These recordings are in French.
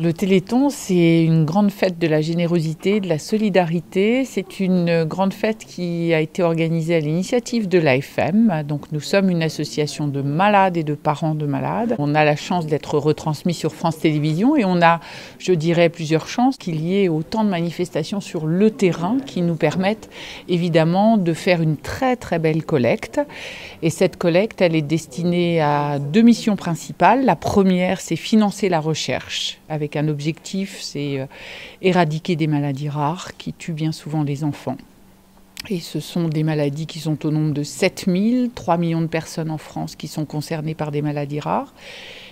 le Téléthon, c'est une grande fête de la générosité, de la solidarité. C'est une grande fête qui a été organisée à l'initiative de l'AFM. Donc nous sommes une association de malades et de parents de malades. On a la chance d'être retransmis sur France Télévisions et on a, je dirais, plusieurs chances qu'il y ait autant de manifestations sur le terrain qui nous permettent évidemment de faire une très très belle collecte. Et cette collecte, elle est destinée à deux missions principales. La première, c'est financer la recherche avec un objectif, c'est éradiquer des maladies rares qui tuent bien souvent les enfants. Et ce sont des maladies qui sont au nombre de 7000, 3 millions de personnes en France qui sont concernées par des maladies rares.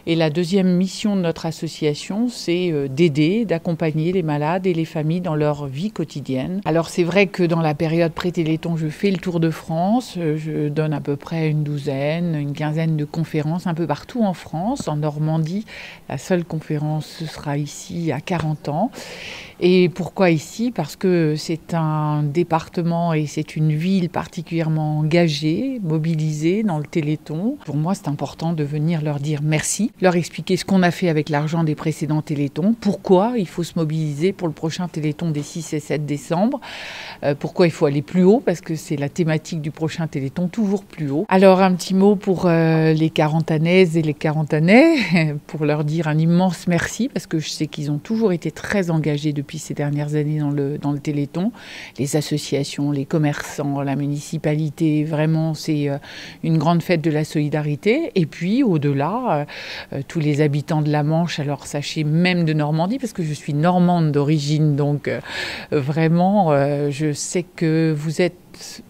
Et la deuxième mission de notre association, c'est d'aider, d'accompagner les malades et les familles dans leur vie quotidienne. Alors c'est vrai que dans la période pré-Téléthon, je fais le tour de France, je donne à peu près une douzaine, une quinzaine de conférences un peu partout en France. En Normandie, la seule conférence, ce sera ici à 40 ans. Et pourquoi ici? Parce que c'est un département et c'est une ville particulièrement engagée, mobilisée dans le Téléthon. Pour moi, c'est important de venir leur dire merci, leur expliquer ce qu'on a fait avec l'argent des précédents Téléthons, pourquoi il faut se mobiliser pour le prochain Téléthon des 6 et 7 décembre, pourquoi il faut aller plus haut, parce que c'est la thématique du prochain Téléthon, toujours plus haut. Alors un petit mot pour les Quarantanaises et les Quarantanais, pour leur dire un immense merci, parce que je sais qu'ils ont toujours été très engagés depuis ces dernières années dans le Téléthon. Les associations, les commerçants, la municipalité, vraiment c'est une grande fête de la solidarité. Et puis au-delà, tous les habitants de la Manche, alors sachez même de Normandie, parce que je suis normande d'origine, donc vraiment je sais que vous êtes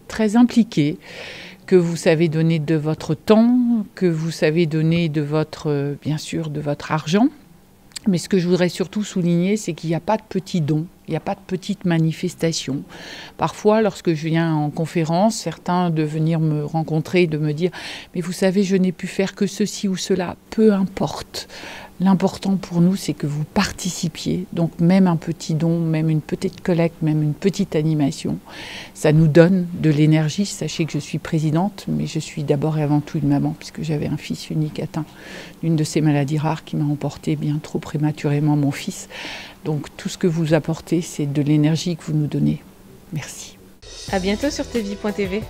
très impliqués, que vous savez donner de votre temps, que vous savez donner de votre, bien sûr, de votre argent. Mais ce que je voudrais surtout souligner, c'est qu'il n'y a pas de petits dons, il n'y a pas de petites manifestations. Parfois, lorsque je viens en conférence, certains de venir me rencontrer, de me dire « Mais vous savez, je n'ai pu faire que ceci ou cela », peu importe. L'important pour nous, c'est que vous participiez. Donc même un petit don, même une petite collecte, même une petite animation, ça nous donne de l'énergie. Sachez que je suis présidente, mais je suis d'abord et avant tout une maman, puisque j'avais un fils unique atteint d'une de ces maladies rares qui m'a emporté bien trop prématurément mon fils. Donc tout ce que vous apportez, c'est de l'énergie que vous nous donnez. Merci. À bientôt sur tvie.tv.